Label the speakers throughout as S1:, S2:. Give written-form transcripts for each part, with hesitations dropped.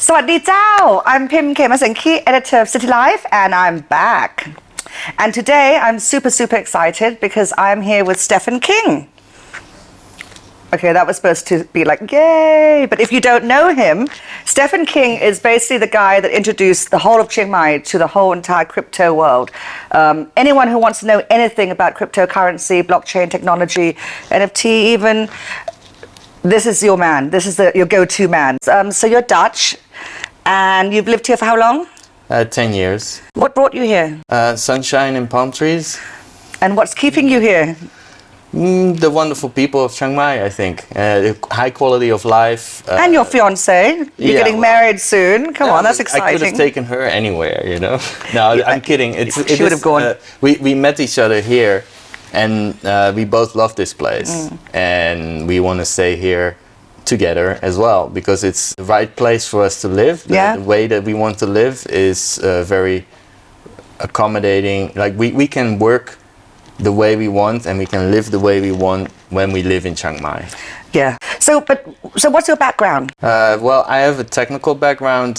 S1: สวัสดีเจ้า I'm Pim Kemasingki, editor of City Life, and I'm back. And today I'm super excited because I'm here with Stefan King. Okay, that was supposed to be like, yay! But if you don't know him, Stefan King is basically the guy that introduced the whole of Chiang Mai to the whole entire crypto world. Anyone who wants to know anything about cryptocurrency, blockchain technology, NFT even, this is your man. This is your go-to man. So you're Dutch, and you've lived here for how long?
S2: 10 years.
S1: What brought you here?
S2: Sunshine and palm trees.
S1: And what's keeping you here?
S2: The wonderful people of Chiang Mai, I think. The high quality of life.
S1: And your fiancée. You're getting married soon. Come on, that's exciting.
S2: I could have taken her anywhere, you know. No, I'm kidding.
S1: She would have gone.
S2: We met each other here, and we both love this place. And we want to stay here together as well, because it's the right place for us to live. The way that we want to live is very accommodating. Like we can work the way we want, and we can live the way we want when we live in Chiang Mai.
S1: Yeah. So what's your background?
S2: Well, I have a technical background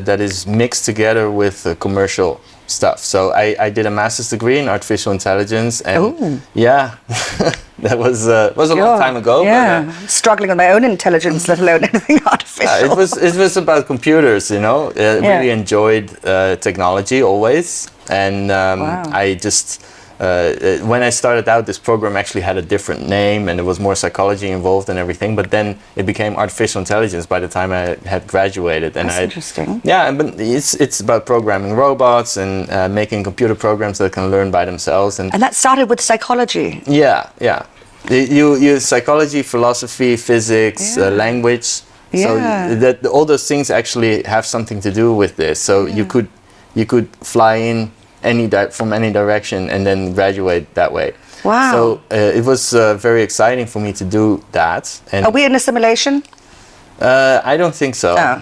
S2: that is mixed together with commercial stuff. So I did a master's degree in artificial intelligence, and yeah, that was a long time ago.
S1: Yeah,
S2: but,
S1: struggling with my own intelligence, let alone anything artificial.
S2: It was about computers, you know. Really enjoyed technology always, and I just. When I started out, this program actually had a different name, and there was more psychology involved and everything. But then it became artificial intelligence by the time I had graduated. And
S1: That's interesting.
S2: Yeah, but it's about programming robots and making computer programs that can learn by themselves.
S1: And that started with psychology.
S2: Yeah. You use psychology, philosophy, physics, language. So that all those things actually have something to do with this. So you could fly in from any direction and then graduate that way.
S1: Wow.
S2: So it was very exciting for me to do that. And
S1: are we in a simulation?
S2: I don't think so.
S1: Oh.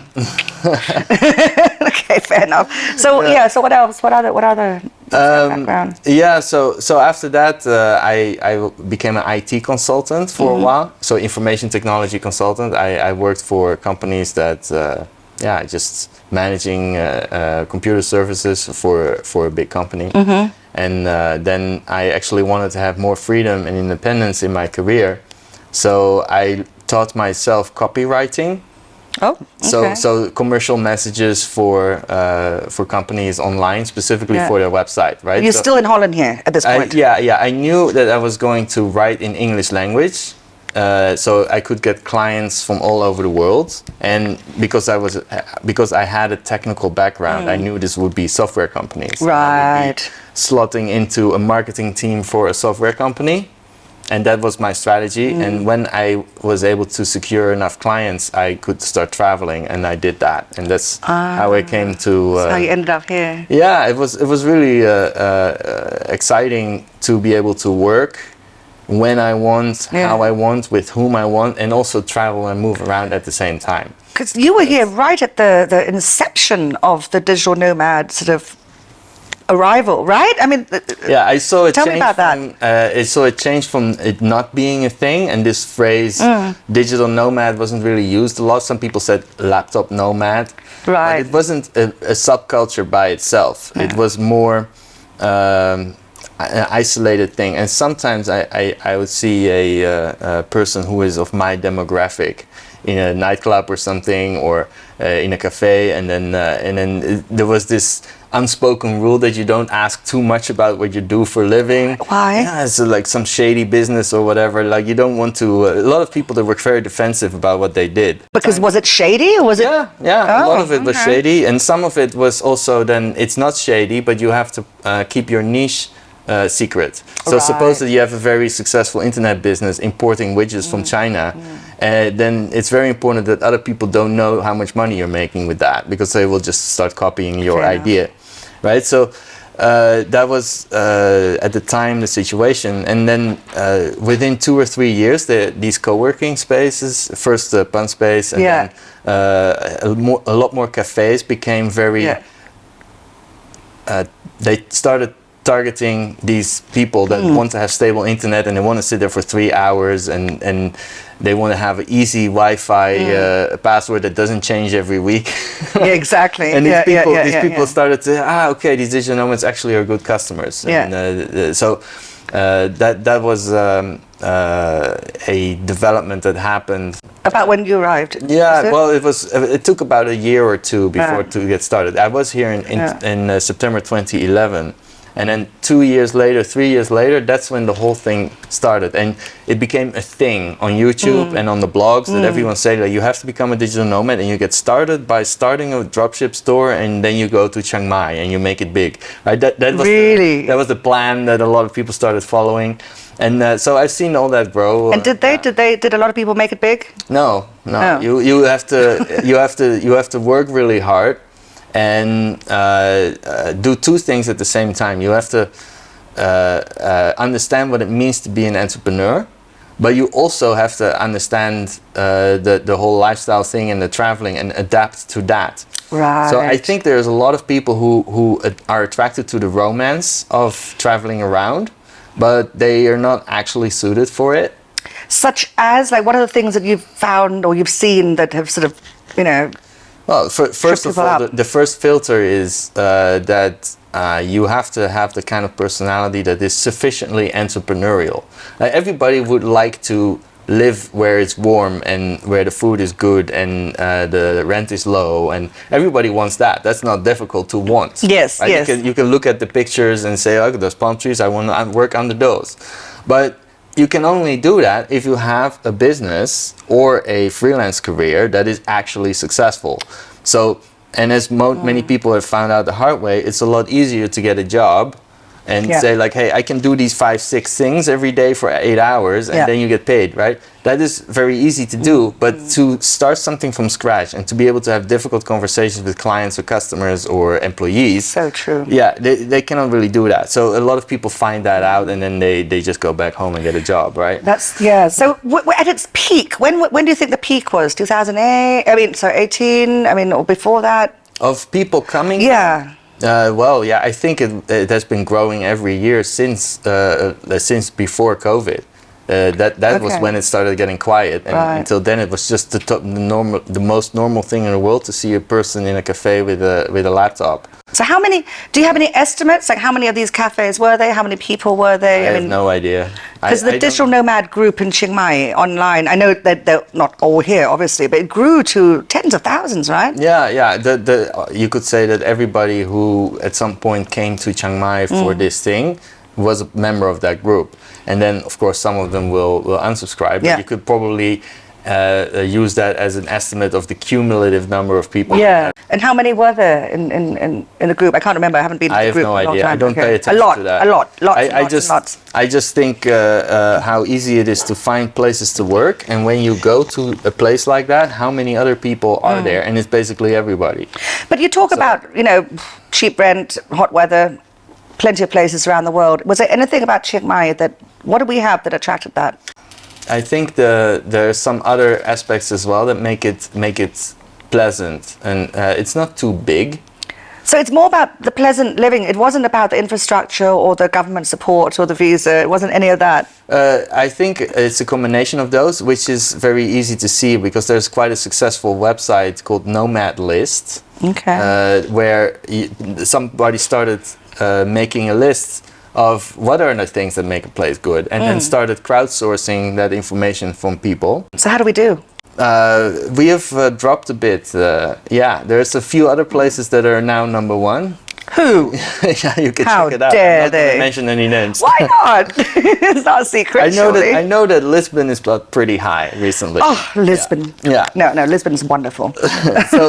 S1: Okay, fair enough. So so what else? What other background?
S2: Yeah, so after that I became an IT consultant for a while. So information technology consultant. I worked for companies that just managing computer services for a big company. And then I actually wanted to have more freedom and independence in my career. So I taught myself copywriting.
S1: Oh, okay.
S2: So commercial messages for companies online, specifically for their website, right?
S1: You're still in Holland here at this point?
S2: I knew that I was going to write in English language. So I could get clients from all over the world, and because I had a technical background, I knew this would be software companies.
S1: Right.
S2: Slotting into a marketing team for a software company, and that was my strategy. And when I was able to secure enough clients, I could start traveling, and I did that, and that's how I came to.
S1: That's how you ended up here.
S2: Yeah, it was really exciting to be able to work when I want, how I want, with whom I want, and also travel and move around at the same time.
S1: Because you were here right at the inception of the digital nomad sort of arrival, right? I mean,
S2: I saw it.
S1: Tell me about that.
S2: I saw it change from it not being a thing, and this phrase digital nomad wasn't really used a lot. Some people said laptop nomad,
S1: right?
S2: But it wasn't a subculture by itself. It was more an isolated thing. And sometimes I would see a person who is of my demographic in a nightclub or something, or in a cafe, and then there was this unspoken rule that you don't ask too much about what you do for a living.
S1: Why?
S2: Yeah, it's like some shady business or whatever. Like you don't want to. A lot of people that were very defensive about what they did. Because
S1: was it shady, or was it?
S2: Yeah. A lot of it was shady, and some of it was also then it's not shady, but you have to keep your niche secret. So suppose that you have a very successful internet business importing widgets from China, then it's very important that other people don't know how much money you're making with that, because they will just start copying your idea, right? So that was at the time the situation, and then within 2 or 3 years, these co-working spaces, first the Pun Space, and then a lot more cafes became very. They started targeting these people that want to have stable internet and they want to sit there for 3 hours and they want to have an easy Wi-Fi password that doesn't change every week.
S1: Yeah, exactly.
S2: And these people started to okay, these digital nomads actually are good customers.
S1: Yeah.
S2: And so that was a development that happened.
S1: About when you arrived?
S2: Yeah, well, it took about a year or two before to get started. I was here in September 2011. And then 2 years later, 3 years later, that's when the whole thing started. And it became a thing on YouTube and on the blogs that everyone said that you have to become a digital nomad and you get started by starting a dropship store and then you go to Chiang Mai and you make it big. Right? That was
S1: really?
S2: That was the plan that a lot of people started following. And so I've seen all that grow.
S1: And did a lot of people make it big?
S2: No.
S1: Oh.
S2: You have to work really hard. And do two things at the same time. You have to understand what it means to be an entrepreneur, but you also have to understand the whole lifestyle thing and the traveling and adapt to that.
S1: Right.
S2: So I think there's a lot of people who are attracted to the romance of traveling around, but they are not actually suited for it.
S1: Such as, like, what are the things that you've found or you've seen that have sort of,
S2: Well, first of all, the first filter is that you have to have the kind of personality that is sufficiently entrepreneurial. Everybody would like to live where it's warm and where the food is good and the rent is low, and everybody wants that. That's not difficult to want.
S1: Yes,
S2: right?
S1: yes.
S2: You can look at the pictures and say, oh, those palm trees, I want to work under those. But you can only do that if you have a business or a freelance career that is actually successful. So, and as many people have found out the hard way, it's a lot easier to get a job and say like, hey, I can do these 5, 6 things every day for 8 hours and then you get paid, right? That is very easy to do, but to start something from scratch and to be able to have difficult conversations with clients or customers or employees.
S1: So true.
S2: Yeah, they cannot really do that. So a lot of people find that out and then they just go back home and get a job, right?
S1: So at its peak, when do you think the peak was? 2008? 18? or before that?
S2: Of people coming?
S1: Yeah.
S2: I think it has been growing every year since before COVID. That was when it started getting quiet, and until then it was just the most normal thing in the world to see a person in a cafe with a laptop.
S1: So do you have any estimates? Like how many of these cafes were there? How many people were there?
S2: I have no idea.
S1: Because the Digital Nomad group in Chiang Mai online, I know that they're not all here, obviously, but it grew to tens of thousands, right?
S2: Yeah. You could say that everybody who at some point came to Chiang Mai for this thing was a member of that group. And then, of course, some of them will unsubscribe. But you could probably use that as an estimate of the cumulative number of people.
S1: Yeah. And how many were there in the group? I can't remember. I haven't been in the group.
S2: I have no idea. I don't pay attention to that.
S1: A lot. Lots.
S2: I just think how easy it is to find places to work. And when you go to a place like that, how many other people are there? And it's basically everybody.
S1: But you talk about, cheap rent, hot weather, plenty of places around the world. Was there anything about Chiang Mai what do we have that attracted that?
S2: I think there are some other aspects as well that make it pleasant, and it's not too big.
S1: So it's more about the pleasant living. It wasn't about the infrastructure or the government support or the visa. It wasn't any of that.
S2: I think it's a combination of those, which is very easy to see because there's quite a successful website called Nomad List, where somebody started making a list of what are the things that make a place good, and then started crowdsourcing that information from people.
S1: So how do we do?
S2: We have dropped a bit. There's a few other places that are now number one.
S1: Who?
S2: Yeah, you can
S1: How
S2: check it out.
S1: dare
S2: I'm not
S1: they?
S2: going to mention any names.
S1: Why not? It's not a secret.
S2: I know that Lisbon is pretty high recently.
S1: Oh, Lisbon.
S2: Yeah.
S1: No, Lisbon is wonderful.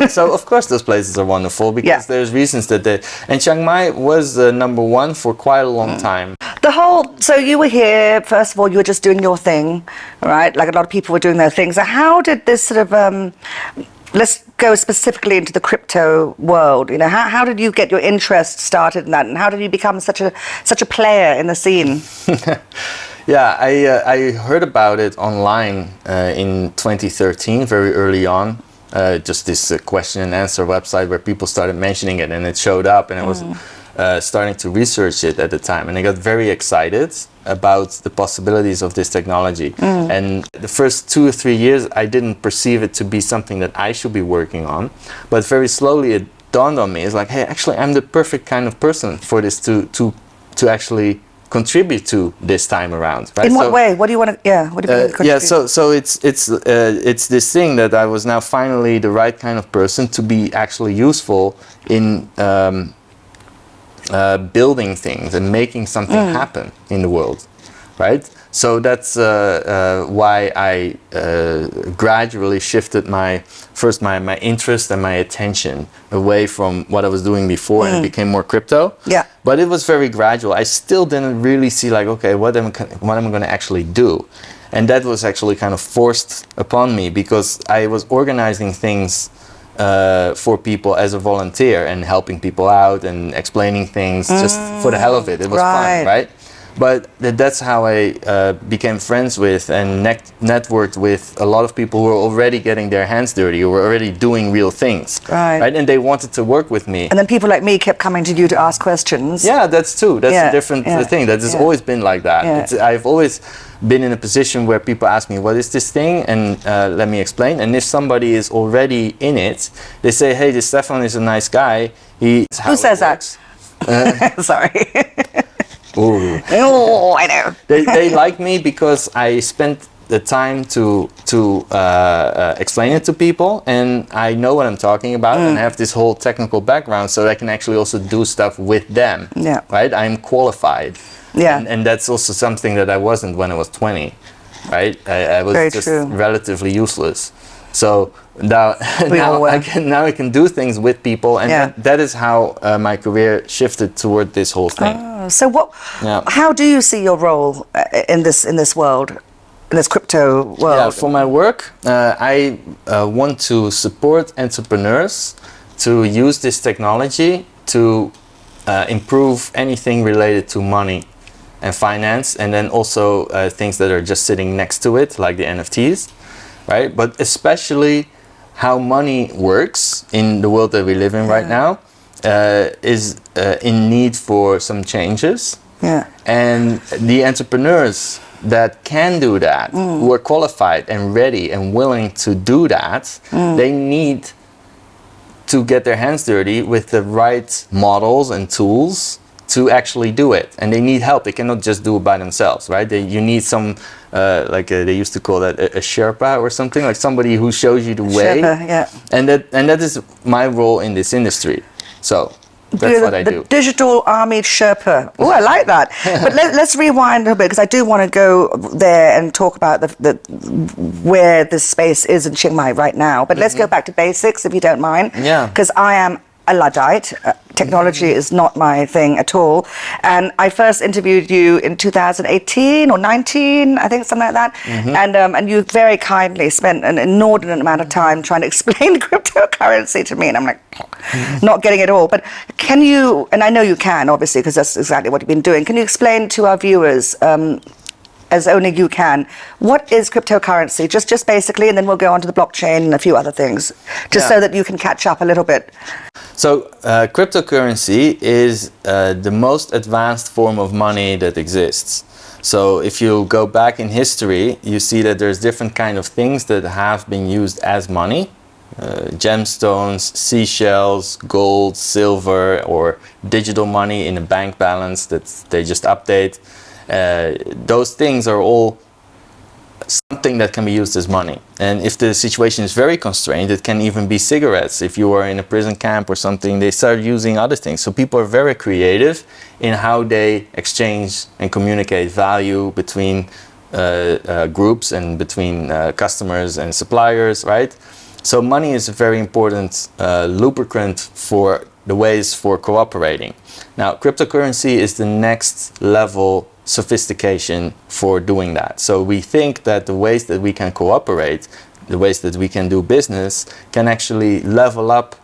S2: so of course those places are wonderful because there's reasons that and Chiang Mai was number one for quite a long time.
S1: So you were here, first of all, you were just doing your thing, right? Like a lot of people were doing their thing. So how did this sort of, let's go specifically into the crypto world. How did you get your interest started in that, and how did you become such a player in the scene?
S2: Yeah, I heard about it online in 2013, very early on. Just this question and answer website where people started mentioning it, and it showed up, and it was starting to research it at the time, and I got very excited about the possibilities of this technology. And the first 2 or 3 years, I didn't perceive it to be something that I should be working on, but very slowly it dawned on me. It's like, hey, actually, I'm the perfect kind of person for this to actually contribute to this time around. Right?
S1: In what way? What do you want to? Yeah. What do you mean contribute?
S2: So it's this thing that I was now finally the right kind of person to be actually useful in building things and making something happen in the world, right? So that's why I gradually shifted my interest and my attention away from what I was doing before and it became more crypto.
S1: Yeah.
S2: But it was very gradual. I still didn't really see like, okay, what am I going to actually do? And that was actually kind of forced upon me because I was organizing things for people as a volunteer and helping people out and explaining things just for the hell of it. It was fun, right? But that's how I became friends with and networked with a lot of people who were already getting their hands dirty, who were already doing real things. Right? And they wanted to work with me.
S1: And then people like me kept coming to you to ask questions.
S2: Yeah, that's true. That's a different thing. That has always been like that. I've always been in a position where people ask me, what is this thing? And let me explain. And if somebody is already in it, they say, hey, this Stefan is a nice guy. Who
S1: says that? Sorry.
S2: Ooh.
S1: Oh, I know.
S2: they like me because I spent the time to explain it to people, and I know what I'm talking about, and I have this whole technical background, so I can actually also do stuff with them. Yeah. Right? I'm qualified. Yeah. And that's also something that I wasn't when I was 20. Right? I was just relatively useless. So now I can do things with people, and that is how my career shifted toward this whole thing.
S1: Oh, so how do you see your role in this world, in this crypto world?
S2: Yeah, for my work, I want to support entrepreneurs to use this technology to improve anything related to money and finance, and then also things that are just sitting next to it, like the NFTs. Right, but especially how money works in the world that we live in right now is in need for some changes. Yeah. And the entrepreneurs that can do that, who are qualified and ready and willing to do that, they need to get their hands dirty with the right models and tools to actually do it, and they need help. They cannot just do it by themselves, right? You need some, they used to call that a Sherpa or something, like somebody who shows you the way. Sherpa, yeah. And that is my role in this industry. So that's what I do.
S1: The digital army Sherpa. Oh, I like that. But let's rewind a little bit, because I do want to go there and talk about where this space is in Chiang Mai right now. But let's go back to basics, if you don't mind. Yeah. Because I am a Luddite. Technology is not my thing at all. And I first interviewed you in 2018 or 19, I think, something like that. And you very kindly spent an inordinate amount of time trying to explain cryptocurrency to me. And I'm like, not getting it all. But can you, and I know you can, obviously, because that's exactly what you've been doing. Can you explain to our viewers, as only you can, what is cryptocurrency? Just basically, and then we'll go on to the blockchain and a few other things, just so that you can catch up a little bit.
S2: So cryptocurrency is the most advanced form of money that exists. So if you go back in history, you see that there's different kind of things that have been used as money. Gemstones, seashells, gold, silver, or digital money in a bank balance that they just update. Those things are all something that can be used as money. And if the situation is very constrained, it can even be cigarettes. If you are in a prison camp or something, they start using other things. So people are very creative in how they exchange and communicate value between groups and between customers and suppliers, right? So money is a very important lubricant for the ways for cooperating. Now, cryptocurrency is the next level sophistication for doing that. So we think that the ways that we can cooperate, the ways that we can do business, can actually level up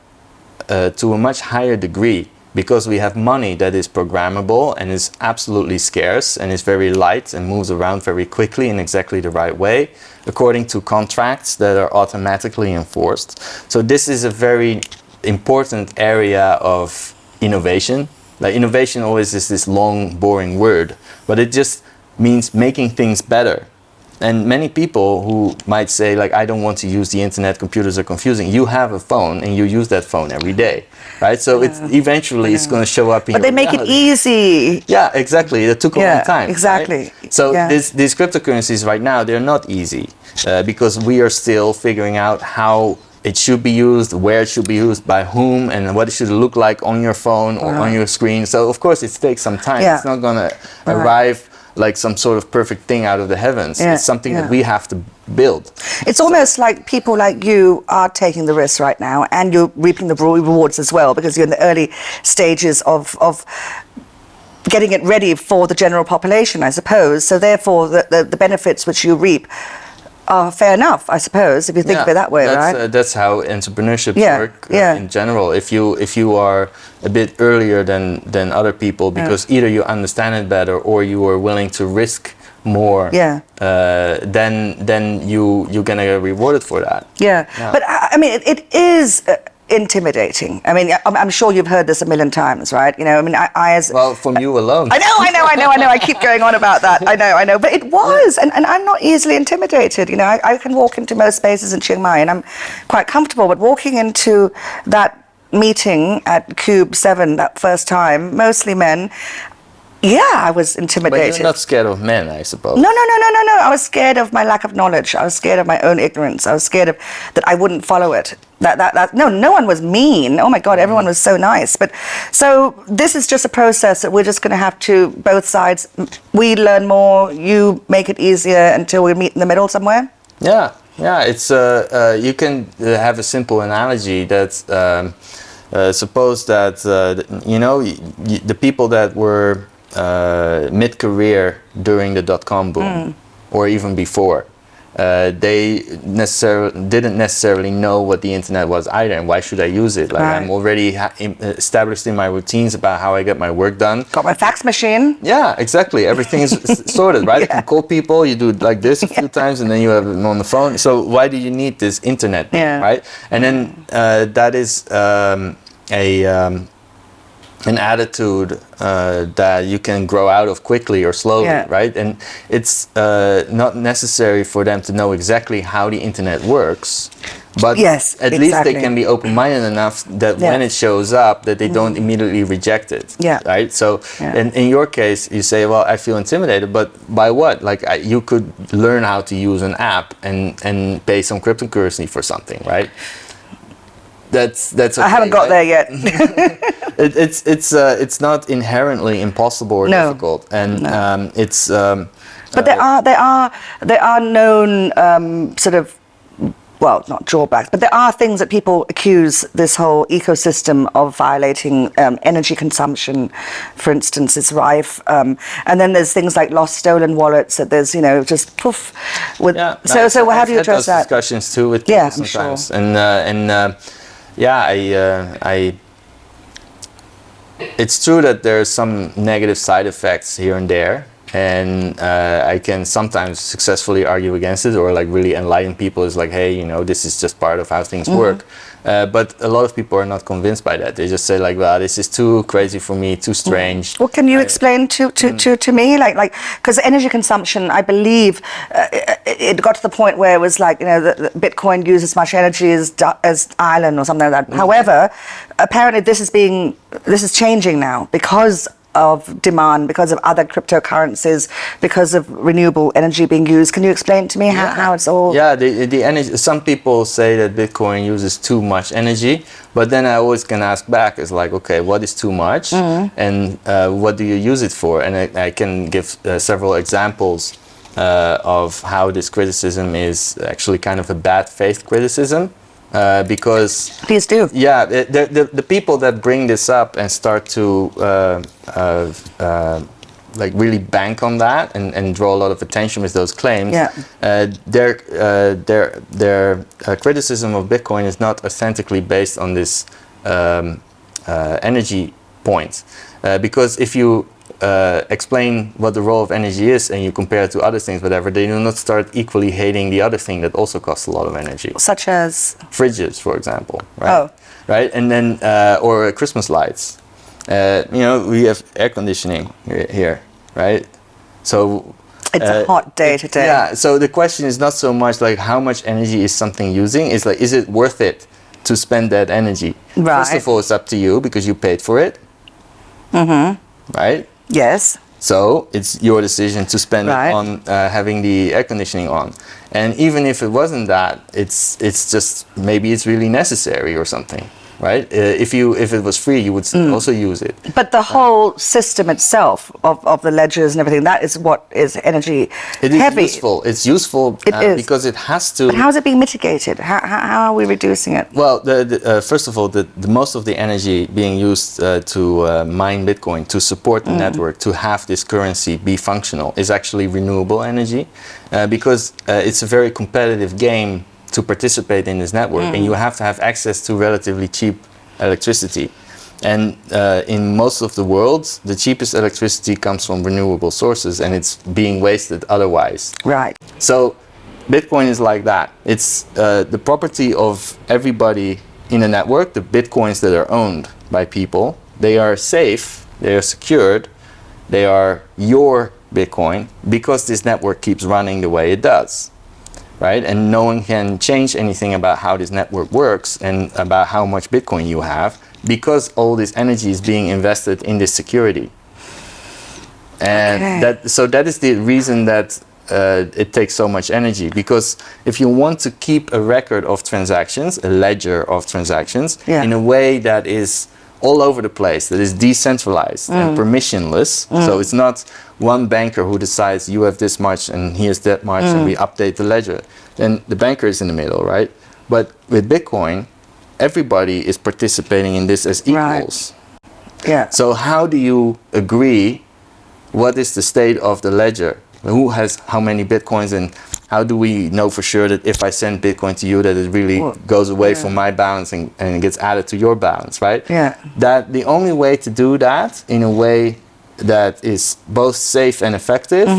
S2: to a much higher degree, because we have money that is programmable and is absolutely scarce and is very light and moves around very quickly in exactly the right way, according to contracts that are automatically enforced. So this is a very important area of innovation Like innovation always is this long, boring word, but it just means making things better. And many people who might say, like, I don't want to use the internet, computers are confusing. You have a phone and you use that phone every day, right? So it's eventually it's going to show up in
S1: But
S2: your
S1: they make it
S2: reality.
S1: easy.
S2: Yeah, exactly. It took a long time.
S1: Exactly.
S2: Right? So these cryptocurrencies right now, they're not easy because we are still figuring out how it should be used, where it should be used, by whom, and what it should look like on your phone or on your screen. So of course it takes some time. It's not going to arrive like some sort of perfect thing out of the heavens. It's something that we have to build.
S1: It's almost like people like you are taking the risk right now, and you're reaping the rewards as well, because you're in the early stages of getting it ready for the general population, I suppose. So therefore, the benefits which you reap are fair enough, I suppose, if you think of it that way, right?
S2: That's how entrepreneurship work in general. If you are a bit earlier than other people, because either you understand it better or you are willing to risk more, then you're gonna get rewarded for that.
S1: But I mean, it is intimidating. I mean, I'm sure you've heard this a million times, right? You know, I mean,
S2: well, from you alone.
S1: I know. I keep going on about that. I know. But it was, and I'm not easily intimidated. You know, I can walk into most spaces in Chiang Mai, and I'm quite comfortable. But walking into that meeting at Cube 7 that first time, mostly men. I was intimidated.
S2: But you're not scared of men, I suppose.
S1: No. I was scared of my lack of knowledge. I was scared of my own ignorance. I was scared of that I wouldn't follow it. No one was mean. Oh my God, everyone was so nice. But so this is just a process that we're just going to have to, both sides, we learn more, you make it easier until we meet in the middle somewhere.
S2: Yeah. It's you can have a simple analogy that suppose that the people that were mid-career during the dot-com boom, or even before, they didn't necessarily know what the internet was either, and why should I use it? Like I'm already established in my routines about how I get my work done.
S1: Got my fax machine.
S2: Yeah, exactly. Everything is sorted, right? You can call people, you do it like this a few times, and then you have them on the phone. So why do you need this internet, right? And then that is an attitude that you can grow out of quickly or slowly, right? And it's not necessary for them to know exactly how the internet works, but at least they can be open-minded enough that when it shows up, that they don't immediately reject it, right? So in your case, you say, well, I feel intimidated, but by what? Like you could learn how to use an app and pay some cryptocurrency for something, right? That's okay,
S1: I haven't got there yet.
S2: It's not inherently impossible or difficult, and it's.
S1: But there are known sort of, well, not drawbacks, but there are things that people accuse this whole ecosystem of violating. Energy consumption, for instance, is rife, and then there's things like lost, stolen wallets. That there's just poof. With so how do you address that?
S2: Discussions too with people sometimes, sure. It's true that there's some negative side effects here and there, and I can sometimes successfully argue against it, or like really enlighten people. Is like, hey, this is just part of how things work. But a lot of people are not convinced by that. They just say like, well, this is too crazy for me, too strange.
S1: Well, can you explain to me, like, because energy consumption, I believe, it got to the point where it was like, the Bitcoin uses as much energy as Ireland or something like that. However, apparently this is changing now because of demand, because of other cryptocurrencies, because of renewable energy being used. Can you explain to me how it's all?
S2: Yeah, the energy. Some people say that Bitcoin uses too much energy, but then I always can ask back, is like, okay, what is too much, and what do you use it for? And I can give several examples of how this criticism is actually kind of a bad faith criticism. Because
S1: please do.
S2: Yeah, the people that bring this up and start to like really bank on that and draw a lot of attention with those claims. Their criticism of Bitcoin is not authentically based on this energy point, because if you explain what the role of energy is and you compare it to other things, whatever, they do not start equally hating the other thing that also costs a lot of energy.
S1: Such as?
S2: Fridges, for example. Right? Right? And then, or Christmas lights. We have air conditioning here, right? So
S1: it's a hot day today.
S2: Yeah. So the question is not so much like how much energy is something using. It's like, is it worth it to spend that energy?
S1: Right.
S2: First of all, it's up to you because you paid for it. Right?
S1: Yes.
S2: So it's your decision to spend
S1: Right.
S2: it on having the air conditioning on. And even if it wasn't that, it's just maybe it's really necessary or something, right? If it was free, you would also use it.
S1: But the whole system itself of the ledgers and everything, that is what is energy
S2: It is
S1: heavy.
S2: useful. It's useful because it has to.
S1: But how is it being mitigated? How are we reducing it?
S2: Well, first of all, the most of the energy being used to mine Bitcoin, to support the network, to have this currency be functional, is actually renewable energy, because it's a very competitive game to participate in this network, and you have to have access to relatively cheap electricity. And in most of the world, the cheapest electricity comes from renewable sources, and it's being wasted otherwise.
S1: Right.
S2: So Bitcoin is like that. It's the property of everybody in a network. The Bitcoins that are owned by people, they are safe, they are secured, they are your Bitcoin because this network keeps running the way it does. Right? And no one can change anything about how this network works and about how much Bitcoin you have because all this energy is being invested in this security. And that is the reason that it takes so much energy, because if you want to keep a record of transactions, a ledger of transactions, in a way that is all over the place, that is decentralized and permissionless. So it's not one banker who decides you have this much and here's that much and we update the ledger. Then the banker is in the middle, right? But with Bitcoin, everybody is participating in this as equals.
S1: Right. Yeah.
S2: So how do you agree what is the state of the ledger? Who has how many Bitcoins, and how do we know for sure that if I send Bitcoin to you that it really goes away from my balance and gets added to your balance, right?
S1: Yeah.
S2: That the only way to do that in a way that is both safe and effective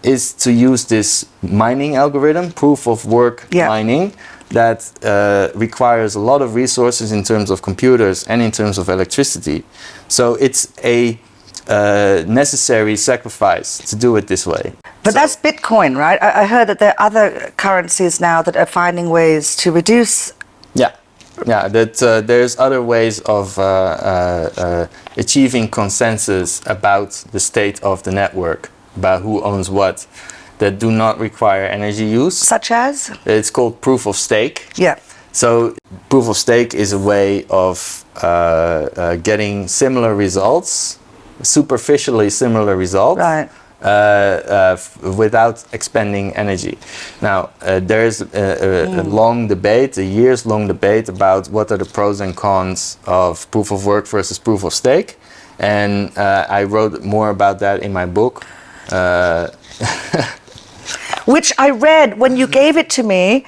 S2: is to use this mining algorithm, proof of work mining, that requires a lot of resources in terms of computers and in terms of electricity. So it's a necessary sacrifice to do it this way.
S1: But that's Bitcoin, right? I heard that there are other currencies now that are finding ways to reduce.
S2: Yeah, that there's other ways of achieving consensus about the state of the network, about who owns what, that do not require energy use.
S1: Such as?
S2: It's called proof of stake.
S1: Yeah.
S2: So proof of stake is a way of getting similar results, superficially similar results,
S1: Right.
S2: Without expending energy. Now, there's a long debate, a years-long debate about what are the pros and cons of proof of work versus proof of stake. And I wrote more about that in my book.
S1: Which I read when you gave it to me,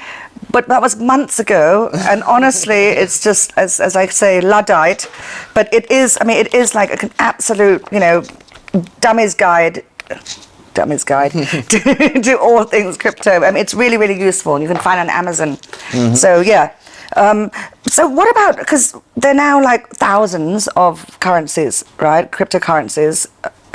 S1: but that was months ago. And honestly, it's just, as I say, Luddite. But it is, I mean, it is like an absolute, dummy's guide to all things crypto. I mean, it's really, really useful, and you can find it on Amazon. So yeah. So what about, because there are now like thousands of currencies, right? Cryptocurrencies.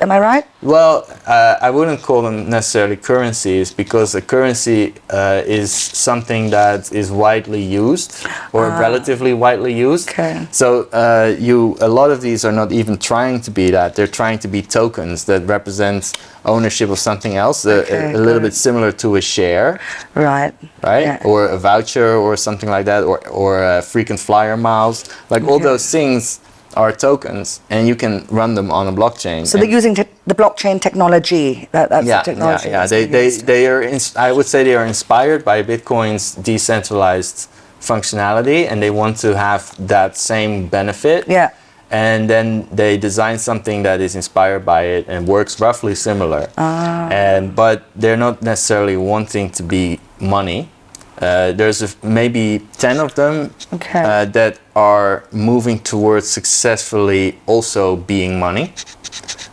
S1: Am I right?
S2: Well, I wouldn't call them necessarily currencies, because a currency is something that is widely used or relatively widely used.
S1: Okay.
S2: So a lot of these are not even trying to be that. They're trying to be tokens that represent ownership of something else, a little bit similar to a share.
S1: Right. Yeah.
S2: Or a voucher or something like that, or frequent flyer miles. Like all those things are tokens, and you can run them on a blockchain.
S1: So they're using the blockchain technology. That's the technology.
S2: Yeah. They are. I would say they are inspired by Bitcoin's decentralized functionality, and they want to have that same benefit.
S1: Yeah.
S2: And then they design something that is inspired by it and works roughly similar. But they're not necessarily wanting to be money. There's maybe 10 of them that are moving towards successfully also being money.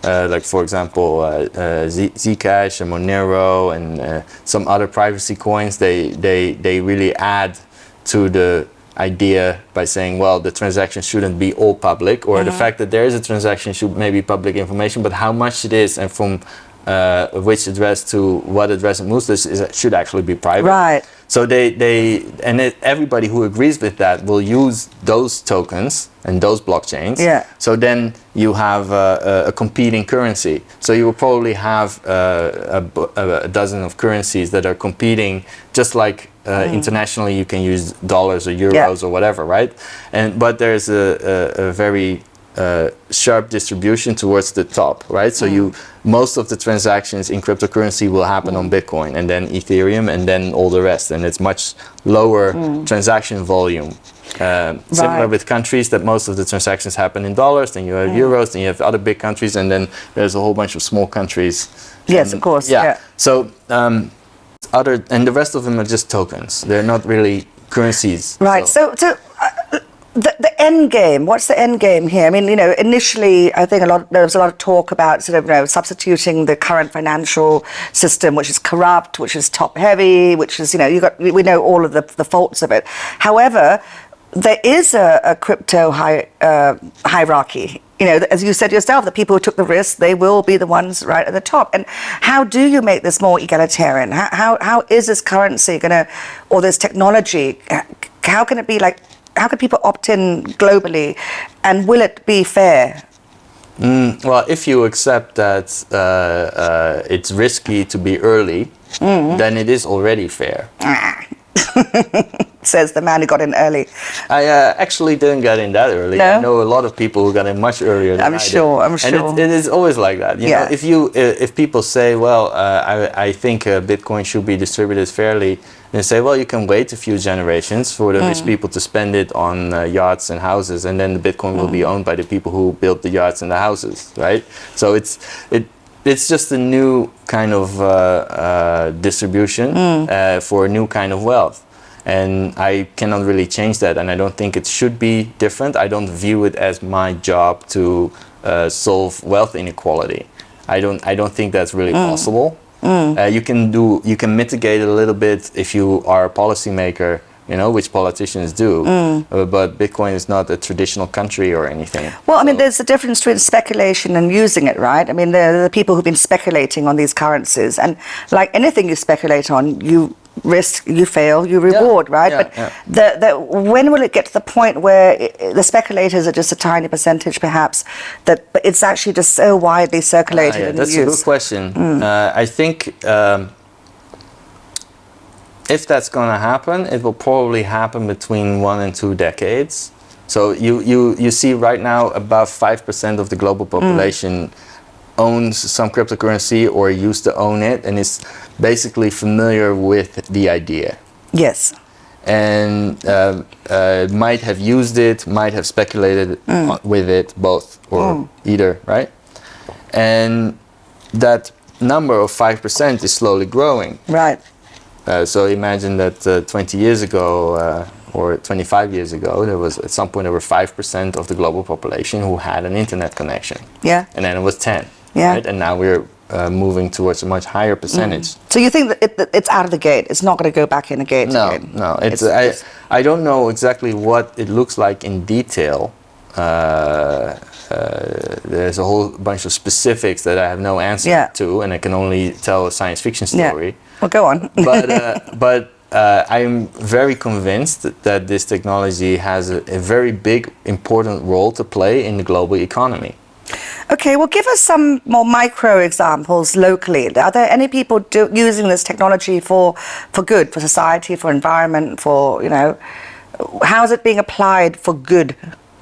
S2: Like, for example, Zcash and Monero and some other privacy coins, they really add to the idea by saying, well, the transaction shouldn't be all public, or the fact that there is a transaction should maybe public information, but how much it is and from which address to what address it moves, should actually be private.
S1: Right.
S2: So everybody who agrees with that will use those tokens and those blockchains.
S1: Yeah.
S2: So then you have a competing currency. So you will probably have a dozen of currencies that are competing, just like internationally you can use dollars or euros or whatever, right? But there's a very sharp distribution towards the top, right? So most of the transactions in cryptocurrency will happen on Bitcoin, and then Ethereum, and then all the rest, and it's much lower transaction volume. Similar with countries, that most of the transactions happen in dollars, then you have euros, then you have other big countries, and then there's a whole bunch of small countries.
S1: Yes, of course. Yeah.
S2: So and the rest of them are just tokens. They're not really currencies.
S1: Right. So the end game, what's the end game here? I mean, initially, I think there was a lot of talk about sort of, substituting the current financial system, which is corrupt, which is top heavy, which is, we know all of the faults of it. However, there is a crypto hierarchy. As you said yourself, the people who took the risk, they will be the ones right at the top. And how do you make this more egalitarian? How is this currency or this technology, how can it be how can people opt in globally, and will it be fair?
S2: Well, if you accept that it's risky to be early, then it is already fair.
S1: Says the man who got in early.
S2: I actually didn't get in that early.
S1: No?
S2: I know a lot of people who got in much earlier than I did.
S1: I'm sure.
S2: And it is always like that. You know, if people say, well, I think Bitcoin should be distributed fairly, and say, well, you can wait a few generations for the rich people to spend it on yachts and houses, and then the Bitcoin will be owned by the people who built the yachts and the houses, right? So it's just a new kind of distribution for a new kind of wealth. And I cannot really change that, and I don't think it should be different. I don't view it as my job to solve wealth inequality. I don't think that's really possible. You can mitigate it a little bit if you are a policymaker, which politicians do. But Bitcoin is not a traditional country or anything.
S1: Well, I mean, there's a difference between speculation and using it, right? I mean, there are the people who've been speculating on these currencies, and like anything you speculate on, you risk, you fail, you reward, right? But when will it get to the point where the speculators are just a tiny percentage, perhaps, but it's actually just so widely circulated and
S2: that's
S1: used?
S2: That's a good question. I think if that's going to happen, it will probably happen between 1 and 2 decades. So you see right now about 5% of the global population owns some cryptocurrency or used to own it, and is basically familiar with the idea.
S1: Yes.
S2: And might have used it, might have speculated with it, both or either, right? And that number of 5% is slowly growing.
S1: Right.
S2: So imagine that 20 years ago or 25 years ago, at some point there were 5% of the global population who had an internet connection.
S1: Yeah.
S2: And then it was 10.
S1: Yeah.
S2: Right? And now we're moving towards a much higher percentage.
S1: So you think that it's out of the gate? It's not going to go back in the gate again?
S2: No. I don't know exactly what it looks like in detail. There's a whole bunch of specifics that I have no answer to, and I can only tell a science fiction story.
S1: Yeah. Well, go on.
S2: But I'm very convinced that this technology has a very big, important role to play in the global economy.
S1: Okay, well, give us some more micro examples locally. Are there any people using this technology for good, for society, for environment, for, how is it being applied for good?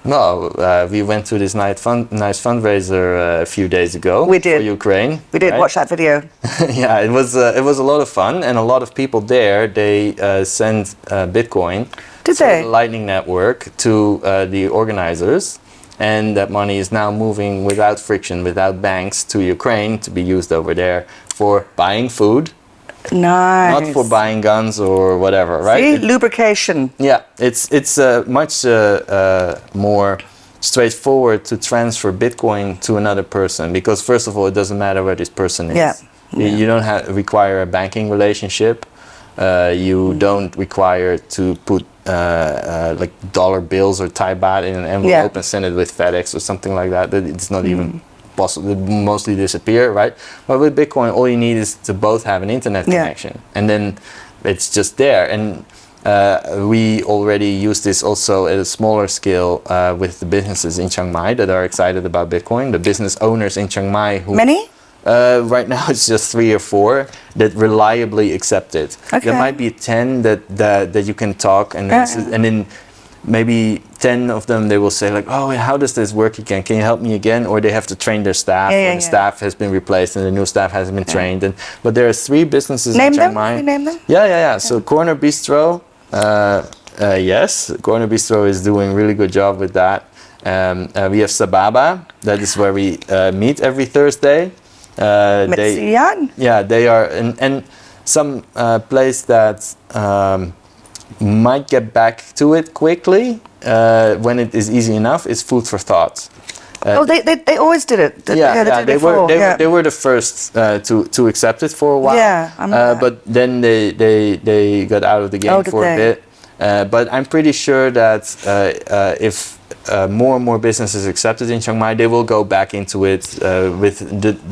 S2: No, we went to this nice fundraiser a few days ago.
S1: We did.
S2: For Ukraine.
S1: We did watch that video.
S2: Yeah, it was a lot of fun, and a lot of people there, they sent Bitcoin.
S1: Did they?
S2: The Lightning Network to the organizers. And that money is now moving without friction, without banks, to Ukraine to be used over there for buying food.
S1: Nice.
S2: Not for buying guns or whatever, right?
S1: See? Lubrication.
S2: Yeah, it's much more straightforward to transfer Bitcoin to another person, because first of all, it doesn't matter where this person is.
S1: Yeah.
S2: You don't require a banking relationship. You don't require to put like dollar bills or Thai baht in an envelope and send it with FedEx or something like that. It's not even possible. It mostly disappear, right? But with Bitcoin, all you need is to both have an internet connection, and then it's just there. And we already use this also at a smaller scale with the businesses in Chiang Mai that are excited about Bitcoin. The business owners in Chiang Mai who
S1: many.
S2: Right now it's just 3 or 4 that reliably accept it. There might be 10 that you can talk, and then maybe 10 of them they will say like, oh, how does this work again? Can you help me again? Or they have to train their staff, and the staff has been replaced and the new staff hasn't been trained. But there are 3 businesses in Chiang Mai.
S1: Name them?
S2: Yeah. So Corner Bistro, yes, Corner Bistro is doing a really good job with that. We have Sababa, that is where we meet every Thursday. They are, and some place that might get back to it quickly when it is easy enough is Food for Thought.
S1: They always did it.
S2: They were the first to accept it for a while. But then they got out of the game for a bit. But I'm pretty sure that if more and more businesses accept it in Chiang Mai, they will go back into it with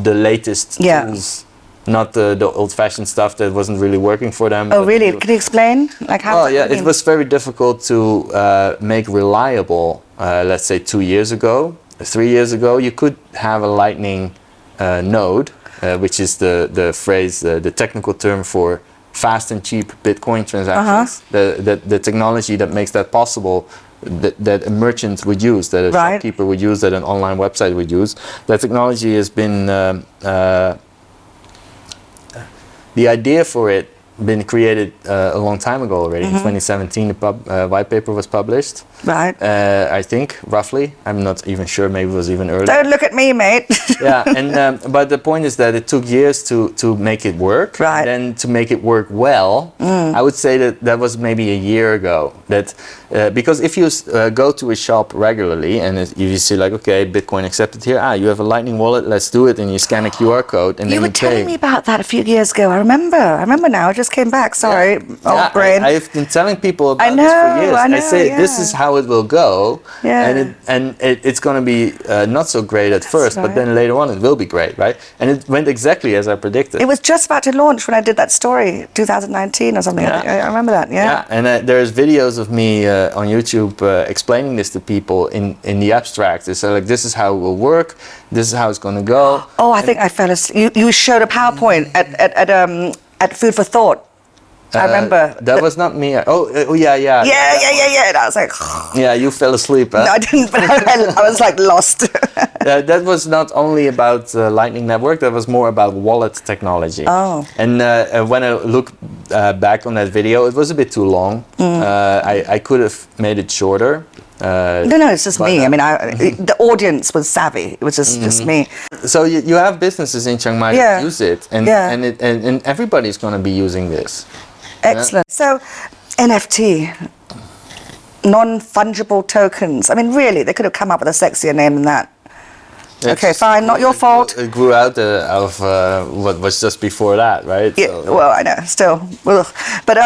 S2: the latest tools, not the old-fashioned stuff that wasn't really working for them.
S1: Oh, really? Can you explain? Like how?
S2: Oh, yeah. It was very difficult to make reliable. Let's say 2 years ago, 3 years ago, you could have a Lightning node, which is the phrase, the technical term for fast and cheap Bitcoin transactions. The technology that makes that possible, that a merchant would use, that a shopkeeper would use, that an online website would use. That technology has been, the idea for it been created a long time ago already. In 2017, the white paper was published.
S1: Right.
S2: I think, roughly. I'm not even sure, maybe it was even earlier.
S1: Don't look at me, mate.
S2: But the point is that it took years to make it work.
S1: Right.
S2: And to make it work well, I would say that was maybe a year ago. That because if you go to a shop regularly and you see like, okay, Bitcoin accepted here, you have a Lightning wallet, let's do it, and you scan a QR code and then you pay.
S1: You were telling me about that a few years ago. I remember now. I just came back. Sorry, old brain.
S2: I've been telling people about this for years. I say this is how it will go, and it's going to be not so great at first, but then later on it will be great, right? And it went exactly as I predicted.
S1: It was just about to launch when I did that story, 2019 or something. I remember that. Yeah.
S2: And there's videos of me on YouTube explaining this to people in the abstract. It's like, this is how it will work. This is how it's going to go.
S1: Oh, I think I fell asleep. You showed a PowerPoint at Food for Thought. I remember.
S2: That was not me. Yeah.
S1: And I was like,
S2: yeah, you fell asleep. Huh?
S1: No, I didn't, but I was like lost.
S2: That was not only about Lightning Network, that was more about wallet technology.
S1: Oh.
S2: And when I look back on that video, it was a bit too long. I could have made it shorter.
S1: No, it's just me. I mean, the audience was savvy. It was just me.
S2: So you have businesses in Chiang Mai that use it, and everybody's going to be using this.
S1: Excellent. So, NFT, non-fungible tokens. I mean, really, they could have come up with a sexier name than that. Okay, fine, not your fault.
S2: It grew out of what was just before that, right?
S1: Yeah, so. Well, I know, still. Ugh. But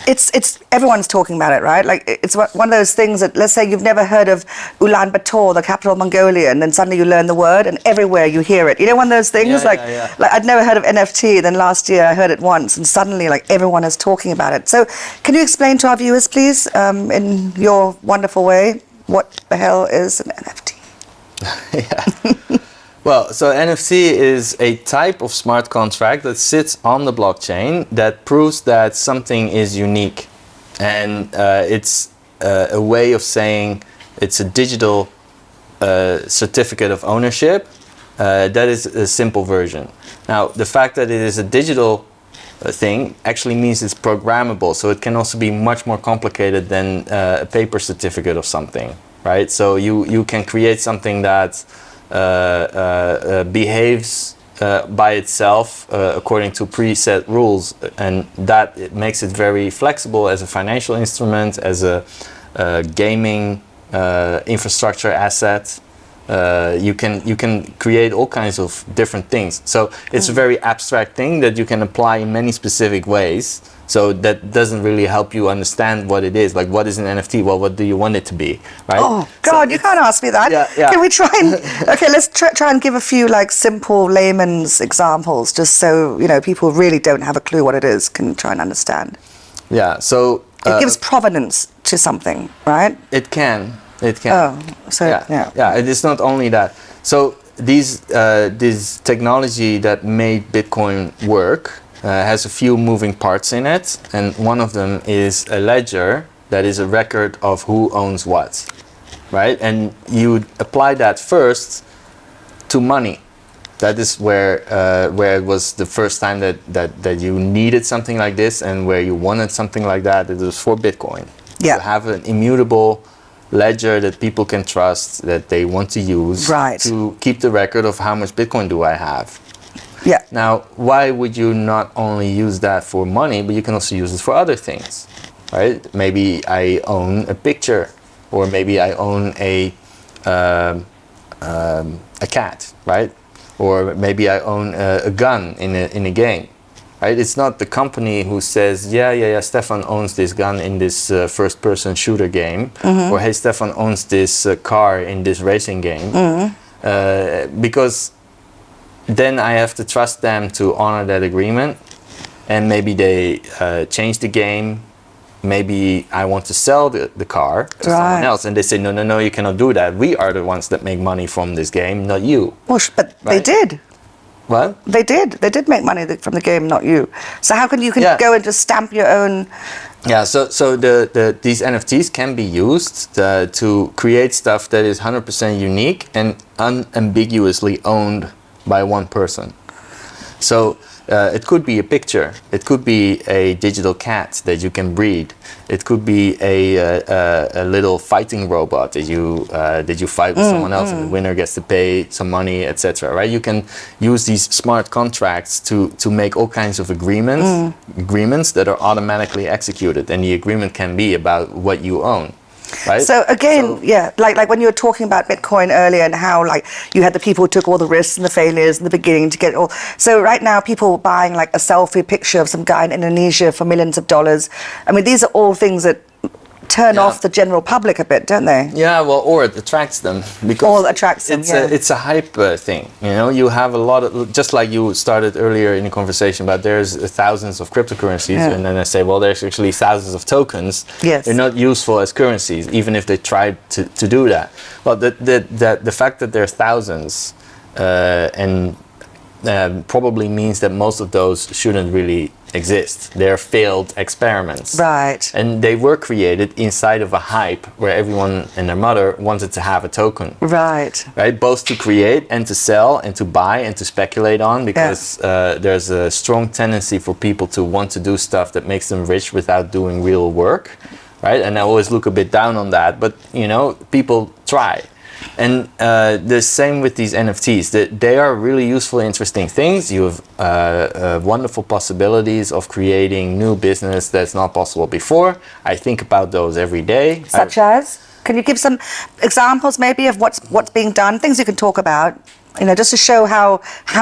S1: it's everyone's talking about it, right? Like, it's one of those things that, let's say you've never heard of Ulaanbaatar, the capital of Mongolia, and then suddenly you learn the word, and everywhere you hear it. You know, one of those things? Like I'd never heard of NFT, then last year I heard it once, and suddenly, like, everyone is talking about it. So, can you explain to our viewers, please, in your wonderful way, what the hell is an NFT?
S2: Well, so NFT is a type of smart contract that sits on the blockchain that proves that something is unique, and it's a way of saying it's a digital certificate of ownership. That is a simple version. Now, the fact that it is a digital thing actually means it's programmable, so it can also be much more complicated than a paper certificate of something. Right, so you can create something that behaves by itself according to preset rules, and that it makes it very flexible as a financial instrument, as a gaming infrastructure asset. You can create all kinds of different things. So it's a very abstract thing that you can apply in many specific ways. So that doesn't really help you understand what it is. Like, what is an NFT? Well, what do you want it to be, right?
S1: Oh God, you can't ask me that.
S2: Yeah.
S1: Can we try and okay? Let's try and give a few like simple layman's examples, just so people really don't have a clue what it is can try and understand.
S2: Yeah. So
S1: it gives provenance to something, right?
S2: It can.
S1: Oh, so
S2: yeah. It is not only that. So this technology that made Bitcoin work has a few moving parts in it, and one of them is a ledger that is a record of who owns what, right? And you would apply that first to money. That is where it was the first time that you needed something like this, and where you wanted something like that. It was for Bitcoin.
S1: Yeah.
S2: To have an immutable ledger that people can trust, that they want to use,
S1: right,
S2: to keep the record of how much Bitcoin do I have.
S1: Yeah.
S2: Now, why would you not only use that for money, but you can also use it for other things, right? Maybe I own a picture, or maybe I own a cat, right? Or maybe I own a gun in a game, right? It's not the company who says, yeah, Stefan owns this gun in this first-person shooter game, or hey, Stefan owns this car in this racing game, because then I have to trust them to honor that agreement, and maybe they change the game. Maybe I want to sell the car to someone else, and they say, no, you cannot do that. We are the ones that make money from this game, not you.
S1: Well, but they did.
S2: What?
S1: They did make money from the game, not you. So how can you go and just stamp your own?
S2: Yeah, so these NFTs can be used to create stuff that is 100% unique and unambiguously owned by one person. So it could be a picture, it could be a digital cat that you can breed, it could be a little fighting robot that you fight with someone else, and the winner gets to pay some money, etc. Right? You can use these smart contracts to make all kinds of agreements that are automatically executed, and the agreement can be about what you own. Right?
S1: So again, like when you were talking about Bitcoin earlier, and how like you had the people who took all the risks and the failures in the beginning to get it all. So right now, people buying like a selfie picture of some guy in Indonesia for millions of dollars. I mean, these are all things that turn off the general public a bit, don't they?
S2: Yeah, well, or it attracts them, because it's a hype thing. You have a lot of, just like you started earlier in the conversation about there's thousands of cryptocurrencies, and then I say, well, there's actually thousands of tokens.
S1: Yes.
S2: They're not useful as currencies, even if they tried to do that. Well, the fact that there's thousands probably means that most of those shouldn't really exist. They're failed experiments.
S1: Right.
S2: And they were created inside of a hype where everyone and their mother wanted to have a token.
S1: Right.
S2: Right? Both to create and to sell and to buy and to speculate on, because there's a strong tendency for people to want to do stuff that makes them rich without doing real work. Right? And I always look a bit down on that, but people try. And the same with these NFTs. They are really useful, interesting things. You have wonderful possibilities of creating new business that's not possible before. I think about those every day.
S1: Such as? Can you give some examples maybe of what's being done? Things you can talk about, just to show how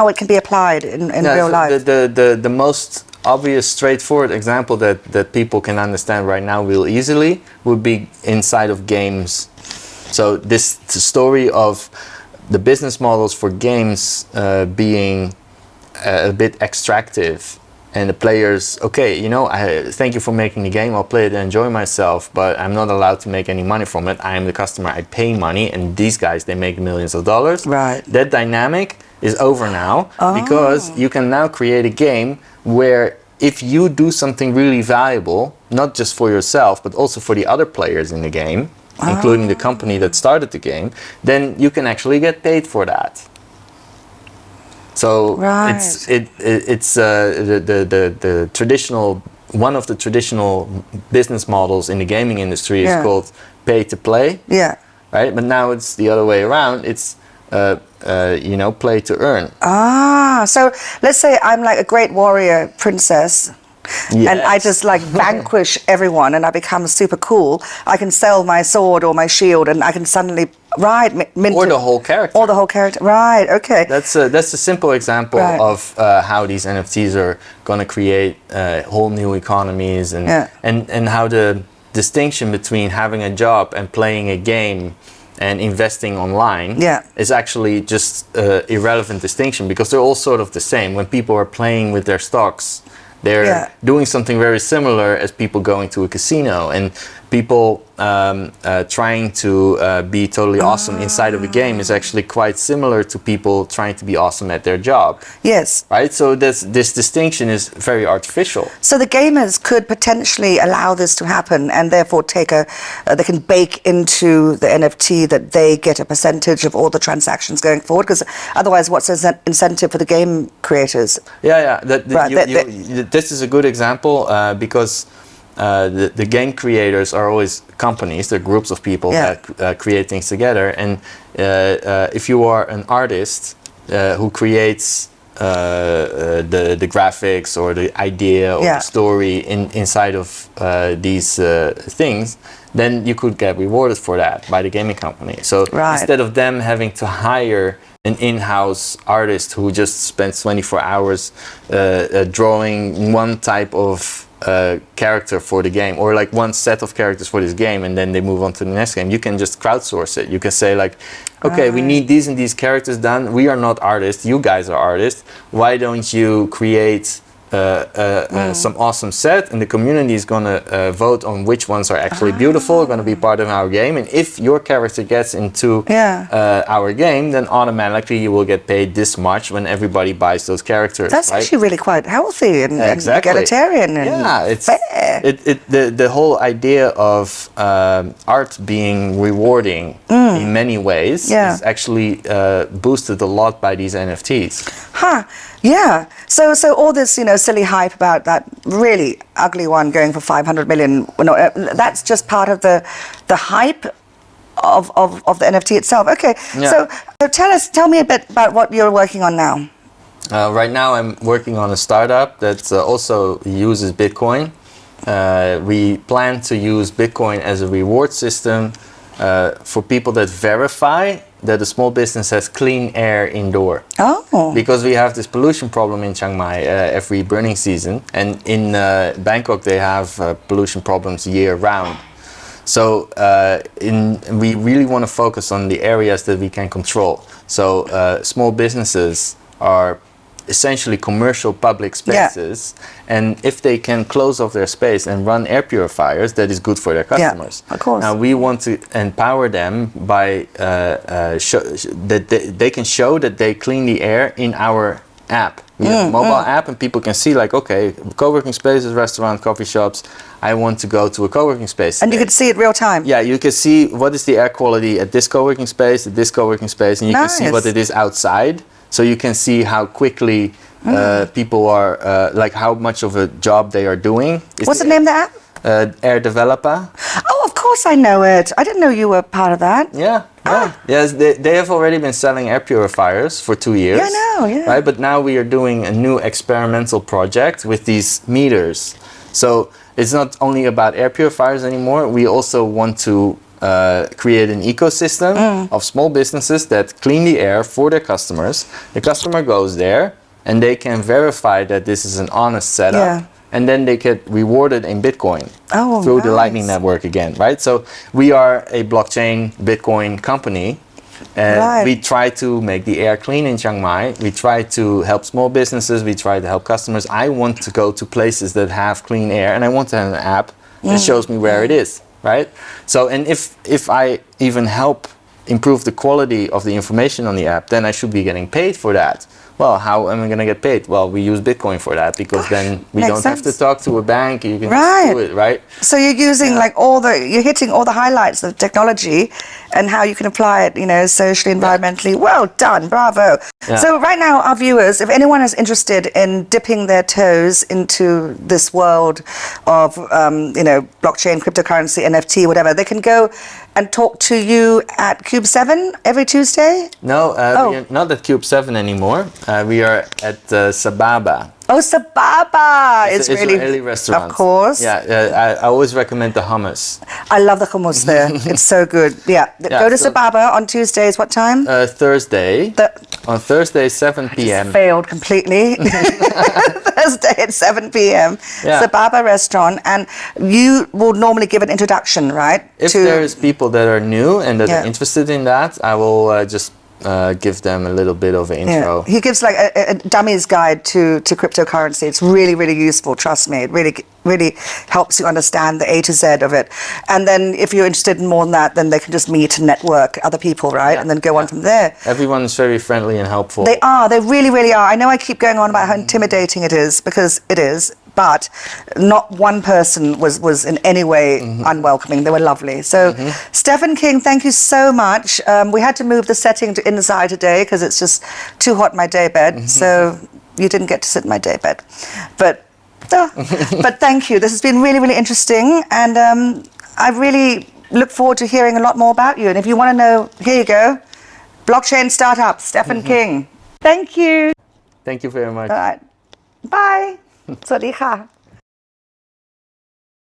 S1: it can be applied in real life.
S2: The most obvious, straightforward example that people can understand right now real easily would be inside of games. So this story of the business models for games being a bit extractive, and the players, thank you for making the game, I'll play it and enjoy myself, but I'm not allowed to make any money from it. I am the customer, I pay money, and these guys, they make millions of dollars.
S1: Right.
S2: That dynamic is over now, because you can now create a game where if you do something really valuable, not just for yourself, but also for the other players in the game, including the company that started the game, then you can actually get paid for that. So it's the traditional, one of the traditional business models in the gaming industry is called pay to play.
S1: Yeah.
S2: Right, but now it's the other way around. It's play to earn.
S1: So let's say I'm like a great warrior princess. Yes. And I just like vanquish everyone and I become super cool. I can sell my sword or my shield and I can suddenly Right, minted.
S2: Or the whole character.
S1: Or the whole character. Right. Okay.
S2: That's a simple example of how these NFTs are going to create whole new economies, and how the distinction between having a job and playing a game and investing online is actually just irrelevant distinction, because they're all sort of the same. When people are playing with their stocks, they're doing something very similar as people going to a casino, and people trying to be totally awesome inside of a game is actually quite similar to people trying to be awesome at their job.
S1: Yes.
S2: Right? So this distinction is very artificial.
S1: So the gamers could potentially allow this to happen, and therefore they can bake into the NFT that they get a percentage of all the transactions going forward, because otherwise what's the incentive for the game creators?
S2: This is a good example because the game creators are always companies, they're groups of people that create things together, and if you are an artist who creates the graphics or the idea or the story inside of these things, then you could get rewarded for that by the gaming company. So instead of them having to hire an in-house artist who just spends 24 hours drawing one type of character for the game, or like one set of characters for this game, and then they move on to the next game, you can just crowdsource it. You can say like, okay, we need these and these characters done. We are not artists, you guys are artists. Why don't you create some awesome set, and the community is going to vote on which ones are actually beautiful, going to be part of our game, and if your character gets into our game, then automatically you will get paid this much when everybody buys those characters.
S1: That's actually really quite healthy and egalitarian and
S2: it's
S1: fair.
S2: The whole idea of art being rewarding in many ways is actually boosted a lot by these NFTs.
S1: Yeah. So all this, silly hype about that really ugly one going for 500 million, that's just part of the hype of the NFT itself. Okay. So tell me a bit about what you're working on now.
S2: Right now I'm working on a startup that also uses Bitcoin. We plan to use Bitcoin as a reward system for people that verify that a small business has clean air indoor. Because we have this pollution problem in Chiang Mai every burning season, and in Bangkok they have pollution problems year round. So we really want to focus on the areas that we can control. So small businesses are essentially commercial public spaces, and if they can close off their space and run air purifiers, that is good for their customers.
S1: Of course.
S2: Now we want to empower them by that they can show that they clean the air in our app. We have a mobile app, and people can see like, okay, co-working spaces, restaurants, coffee shops, I want to go to a co-working space today.
S1: And you can see it real time.
S2: Yeah, you can see what is the air quality at this co-working space, at this co-working space, and you can see what it is outside. So you can see how quickly people are, like how much of a job they are doing.
S1: What's the name of the app?
S2: Air Developer.
S1: Oh, of course I know it. I didn't know you were part of that.
S2: Yes, they have already been selling air purifiers for 2 years.
S1: Yeah, I know,
S2: Right, but now we are doing a new experimental project with these meters. So it's not only about air purifiers anymore. We also want to create an ecosystem of small businesses that clean the air for their customers. The customer goes there and they can verify that this is an honest setup, and then they get rewarded in Bitcoin through the Lightning Network again, right? So we are a blockchain Bitcoin company, and we try to make the air clean in Chiang Mai. We try to help small businesses. We try to help customers. I want to go to places that have clean air, and I want to have an app that shows me where it is. Right? So, and if I even help improve the quality of the information on the app, then I should be getting paid for that. Well, how am I going to get paid? Well, we use Bitcoin for that, because then we don't have to talk to a bank. You can just do it, right? So
S1: you're using you're hitting all the highlights of technology and how you can apply it, socially, environmentally. Well done, bravo. So right now, our viewers, if anyone is interested in dipping their toes into this world of, blockchain, cryptocurrency, NFT, whatever, they can go and talk to you at Cube 7 every Tuesday?
S2: No, we are not at Cube 7 anymore. We are at Sababa.
S1: Oh, Sababa
S2: It's
S1: is
S2: an
S1: really
S2: Israeli restaurant.
S1: Of course.
S2: Yeah, I always recommend the hummus.
S1: I love the hummus there. It's so good. Yeah. Go to Sababa on Tuesdays. What time?
S2: Thursday. On Thursday, 7 p.m.
S1: Failed completely. Thursday at 7 p.m.
S2: Yeah.
S1: Sababa restaurant, and you will normally give an introduction, right?
S2: If there's people that are new and that are interested in that, I will just give them a little bit of an intro.
S1: He gives like a dummy's guide to cryptocurrency. It's really, really useful. Trust me. It really helps you understand the A to Z of it. And then if you're interested in more than that, then they can just meet and network other people, right?
S2: Yeah.
S1: And then go on from there.
S2: Everyone is very friendly and helpful.
S1: They are. They really, really are. I know I keep going on about how intimidating it is, because it is. But not one person was in any way unwelcoming. They were lovely. So, Stefan King, thank you so much. We had to move the setting to inside today because it's just too hot in my day bed. So you didn't get to sit in my day bed. But thank you. This has been really, really interesting. And I really look forward to hearing a lot more about you. And if you want to know, here you go. Blockchain Startup, Stefan King. Thank you.
S2: Thank you very much.
S1: All right. Bye. สวัสดีค่ะ